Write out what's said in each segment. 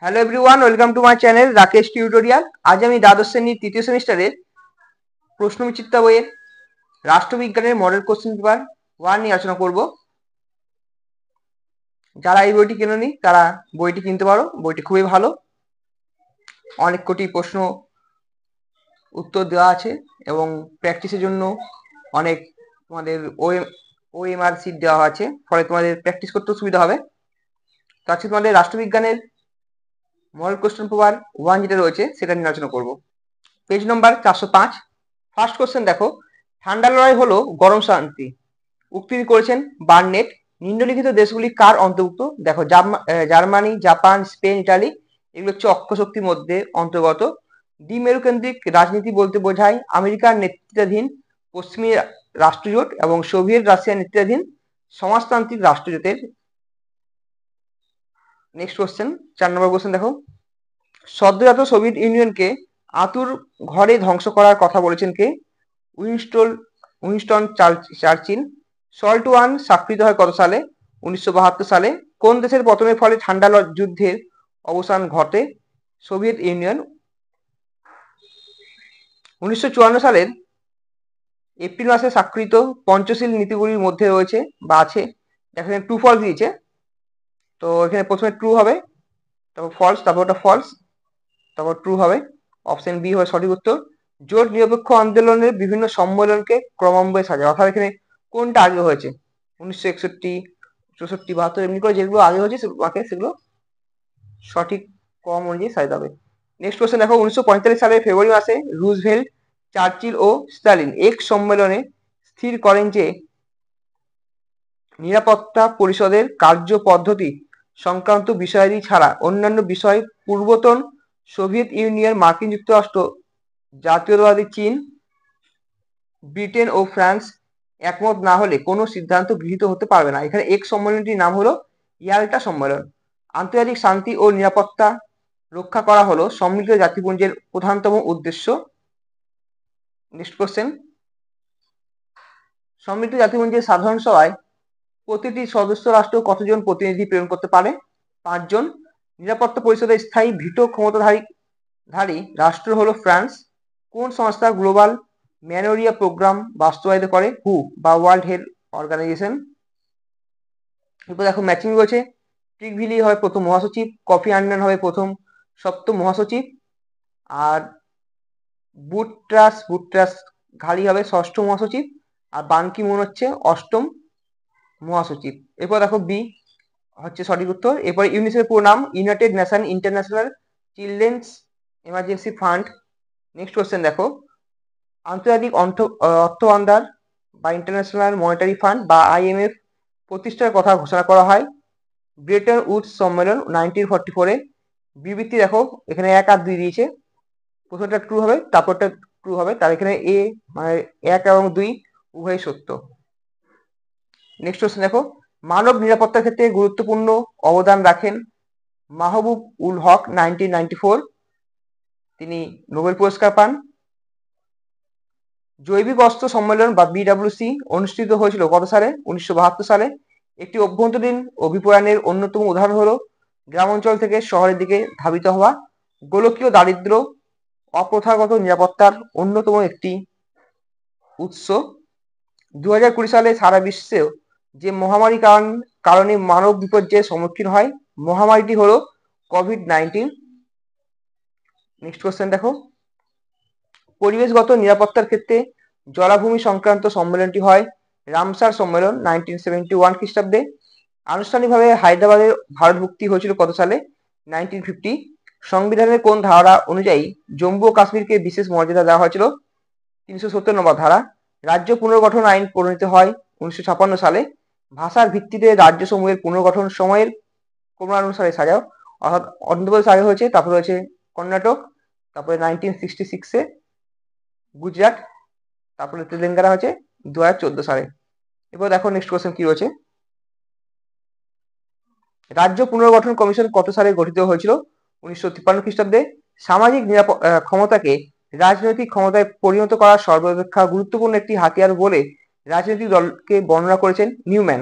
Hello everyone, welcome to my channel Rakesh tutorial. আজ আমি দ্বাদশ শ্রেণীর তৃতীয় সেমিস্টারের প্রশ্নবিচিত্রা বইয়ের রাষ্ট্রবিজ্ঞানের মডেল কোশ্চেন পেপার 1 নিয়ে আলোচনা করব। যারা এই বইটি কেননি তারা বইটি কিনতে পারো, বইটি খুবই ভালো। অনেক কোটি প্রশ্ন উত্তর দেওয়া আছে এবং প্র্যাকটিসের জন্য অনেক তোমাদের ওএমআর সিট দেওয়া আছে, ফলে তোমাদের প্র্যাকটিস করতেও সুবিধা হবে। তো আজকে তোমাদের রাষ্ট্রবিজ্ঞানের মডেল কোশ্চেন পেপার 1 যেটা রয়েছে সেটা নিয়ে আলোচনা করব। পেজ নম্বর 405। ফার্স্ট কোশ্চেন দেখো, ঠান্ডা লড়াই হলো গরম শান্তি। উক্তিটি করেছেন বার্নেট। নিম্নলিখিত দেশগুলি কার অন্তর্ভুক্ত? দেখো, জার্মানি, জাপান, স্পেন, ইটালি এগুলো হচ্ছে অক্ষ শক্তির মধ্যে অন্তর্গত। দ্বিমেরুকেন্দ্রিক রাজনীতি বলতে বোঝায় আমেরিকার নেতৃত্বাধীন পশ্চিমী রাষ্ট্রজোট এবং সোভিয়েত রাশিয়ার নেতৃত্বাধীন সমাজতান্ত্রিক রাষ্ট্রজোটের। নেক্সট কোশ্চেন, 4 নম্বর কোশ্চেন দেখো, সদ্যজাত সোভিয়েত ইউনিয়নকে আতুর ঘরে ধ্বংস করার কথা বলেছেন কে? Winston Churchill. সল্ট ওয়ান স্বাক্ষরিত হয় কত সালে? 1972 সালে। কোন দেশের পতনের ফলে ঠান্ডা যুদ্ধের অবসান ঘটে? Soviet union. 1954 সালের এপ্রিল মাসে স্বাক্ষরিত পঞ্চশীল নীতিগুলির মধ্যে রয়েছে বা আছে, এখানে ট্রু ফলস দিয়েছে, তো এখানে প্রথমে ট্রু হবে, তারপর ফলস, তারপর ওটা ফলস, তারপর ট্রু হবে। অপশন বি হবে সঠিক উত্তর। জোট নিরপেক্ষ আন্দোলনের বিভিন্ন সম্মেলনকে ক্রমান্বয়ে সাজায়, অর্থাৎ এখানে কোনটা আগে হয়েছে? 1961, 64, 72 এমনি করে যেগুলো আগে হয়েছে সেগুলো সঠিক ক্রম অনুযায়ী সাজাতে হবে। নেক্সট কোশ্চেন দেখো, 1945 সালের ফেব্রুয়ারি মাসে রুজভেল্ট, চার্চিল ও স্টালিন এক সম্মেলনে স্থির করেন যে নিরাপত্তা পরিষদের কার্য পদ্ধতি সংক্রান্ত বিষয়াদি ছাড়া অন্যান্য বিষয় পূর্বতন সোভিয়েত ইউনিয়ন, মার্কিন যুক্তরাষ্ট্র, জাতীয়তাবাদী চীন, ব্রিটেন ও ফ্রান্স একমত না হলে কোনো সিদ্ধান্ত গৃহীত হতে পারবে না। এখানে এক সম্মেলনটির নাম হলো ইয়াল্টা সম্মেলন। আন্তর্জাতিক শান্তি ও নিরাপত্তা রক্ষা করা হলো সম্মিলিত জাতিপুঞ্জের প্রধানতম উদ্দেশ্য। নেক্সট কোশ্চেন, সম্মিলিত জাতিপুঞ্জের সাধারণ সভায় প্রতিটি সদস্য রাষ্ট্র কতজন প্রতিনিধি প্রেরণ করতে পারে? 5 জন। নিরাপত্তা পরিষদের স্থায়ী ভিটো ক্ষমতাধারী রাষ্ট্র হলো ফ্রান্স। কোন সংস্থা গ্লোবাল ম্যানোরিয়া প্রোগ্রাম বাস্তবায়িত করে? হু বা ওয়ার্ল্ড হেলথ অর্গানাইজেশন। এরপর দেখো ম্যাচিং রয়েছে, ট্রিকভিলি হবে প্রথম মহাসচিব, কফি আন্নান হবে প্রথম সপ্তম মহাসচিব, আর বুট্রাস ঘালি হবে ষষ্ঠ মহাসচিব, আর বান কি মুন হচ্ছে অষ্টম মহাসচিব। এরপর দেখো বি হচ্ছে সঠিক উত্তর। এরপর ইউনিসেফের পুরো নাম United nation international children's emergency fund. Next question দেখো, আন্তর্জাতিক অর্থ ভান্ডার বা ইন্টারন্যাশনাল মনিটারি ফান্ড বা আইএমএফ প্রতিষ্ঠার কথা ঘোষণা করা হয় ব্রেটন উডস সম্মেলন 1944-এ। বিবৃতি দেখো, এখানে 1 আর 2 দিয়েছে, প্রথমটা ট্রু হবে, তারপরটা ট্রু হবে, তার এখানে এ মানে 1 এবং 2 উভয়ই সত্য। নেক্সট কোশ্চেন দেখো, মানব নিরাপত্তার ক্ষেত্রে গুরুত্বপূর্ণ অবদান রাখেন মাহবুব উল হক 1994, তিনি নোবেল পুরস্কার পান। জৈবিক অস্ত্র সম্মেলন বা বিডব্লিউসি অনুষ্ঠিত হয়েছিল কত সালে? 1972 সালে। একটি অভ্যন্তরীণ অভিপ্রায়নের অন্যতম উদাহরণ হলো গ্রামাঞ্চল থেকে শহরের দিকে ধাবিত হওয়া। গোলকীয় দারিদ্র্য অপ্রথাগত নিরাপত্তার অন্যতম একটি উৎস। 2020 সালে সারা বিশ্বেও যে মহামারী কারণে মানব বিপর্যয়ের সম্মুখীন হয়, মহামারীটি হলো কোভিড-19। নেক্সট কোশ্চেন দেখো, পরিবেশগত নিরাপত্তার ক্ষেত্রে জলাভূমি সংক্রান্ত সম্মেলনটি হয় রামসার সম্মেলন 1971 খ্রিস্টাব্দে। আনুষ্ঠানিকভাবে হায়দ্রাবাদের ভারতভুক্তি হয়েছিল কত সালে? 1950। সংবিধানের কোন ধারা অনুযায়ী জম্মু ও কাশ্মীরকে বিশেষ মর্যাদা দেওয়া হয়েছিল? 370 নম্বর ধারা। রাজ্য পুনর্গঠন আইন প্রণীত হয় 1956 সালে। ভাষার ভিত্তিতে রাজ্যসমূহের পুনর্গঠন সময়ের ক্রমানুসারে সাজাও, অর্থাৎ অন্ধ্রপ্রদেশ আগে হয়েছে, তারপরে হয়েছে কর্ণাটক, তারপরে 1966-এ গুজরাট, তারপরে তেলেঙ্গানা হয়েছে 2014 সালে। এবার দেখো নেক্সট কোশ্চেন কি রয়েছে, রাজ্য পুনর্গঠন কমিশন কত সালে গঠিত হয়েছিল? 1953 খ্রিস্টাব্দে। সামাজিক ক্ষমতাকে রাজনৈতিক ক্ষমতায় পরিণত করা সর্বাপেক্ষা গুরুত্বপূর্ণ একটি হাতিয়ার বলে রাজনৈতিক দলকে বর্ণনা করেছেন নিউম্যান।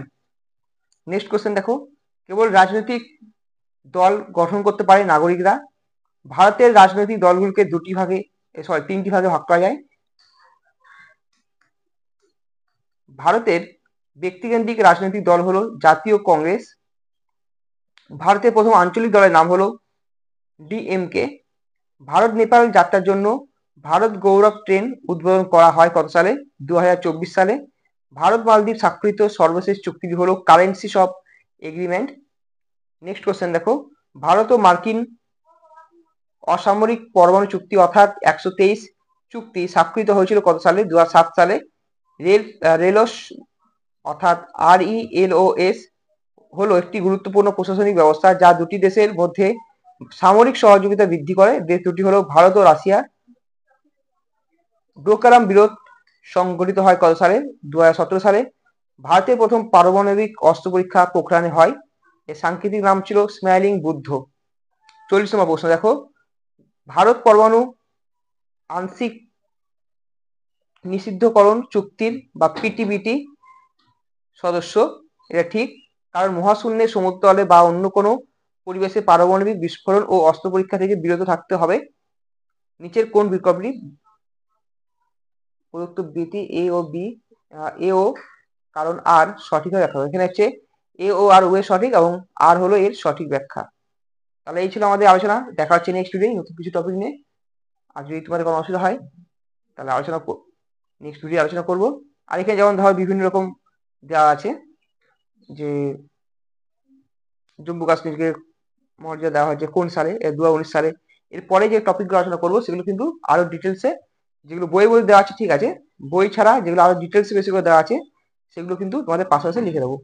নেক্সট কোশ্চেন দেখো, কেবল রাজনৈতিক দল গঠন করতে পারে নাগরিকরা। ভারতের রাজনৈতিক দলগুলোকে তিনটি ভাগে ভাগ করা যায়। ভারতের ব্যক্তিকেন্দ্রিক রাজনৈতিক দল হলো জাতীয় কংগ্রেস। ভারতের প্রথম আঞ্চলিক দলের নাম হলো ডিএমকে। ভারত নেপাল যাত্রার জন্য ভারত গৌরব ট্রেন উদ্বোধন করা হয় কত সালে? 2024 সালে। ভারত মালদ্বীপ স্বাক্ষরিত সর্বশেষ চুক্তিটি হলো currency of agreement. Next question দেখো, ভারত ও মার্কিন অসামরিক পরমাণু চুক্তি অর্থাৎ 123 চুক্তি স্বাক্ষরিত হয়েছিল কত সালে? 2007 সালে। রেলস অর্থাৎ RELOS হলো একটি গুরুত্বপূর্ণ প্রশাসনিক ব্যবস্থা যা দুটি দেশের মধ্যে সামরিক সহযোগিতা বৃদ্ধি করে। দেশ দুটি হলো ভারত ও রাশিয়া। ডোকলাম বিরোধ সংগঠিত হয় কত সালে? 2017 সালে। ভারতের প্রথম পারমাণবিক অস্ত্র পরীক্ষা পোখরানে হয়। এর সাংকেতিক নাম ছিল স্মাইলিং বুদ্ধ। 40 নম্বর প্রশ্ন দেখো, ভারত পরমাণু আংশিক নিষিদ্ধকরণ চুক্তির বা পিটিবিটি সদস্য। এটা ঠিক, কারণ মহাশূন্যে, সমুদ্রতলে বা অন্য কোনো পরিবেশে পারমাণবিক বিস্ফোরণ ও অস্ত্র পরীক্ষা থেকে বিরত থাকতে হবে। নিচের কোন বিকল্পটি প্রদত্ত বিটি এ ও বি এ ও কারণ আর সঠিকভাবে ব্যাখ্যা হবে? এখানে হচ্ছে এ ও আর উভয় সঠিক এবং আর হলো এর সঠিক ব্যাখ্যা। তাহলে এই ছিল আমাদের আলোচনা। দেখা হচ্ছে নেক্সট ভিডিও নতুন কিছু টপিক নিয়ে। আর যদি তোমাদের কোনো অসুবিধা হয় তাহলে নেক্সট ভিডিও আলোচনা করব। আর এখানে যেমন ধর বিভিন্ন রকম দেওয়া আছে যে জম্মু কাশ্মীরকে মর্যাদা দেওয়া হয়েছে কোন সালে? 2019 সালে। এরপরে যে টপিকগুলো আলোচনা করবো সেগুলো কিন্তু আরো ডিটেলসে, যেগুলো বই দেওয়া আছে ঠিক আছে, বই ছাড়া যেগুলো আরো ডিটেলসে বেশি করে দেওয়া আছে সেগুলো কিন্তু তোমাদের পাশাপাশি লিখে দেবো।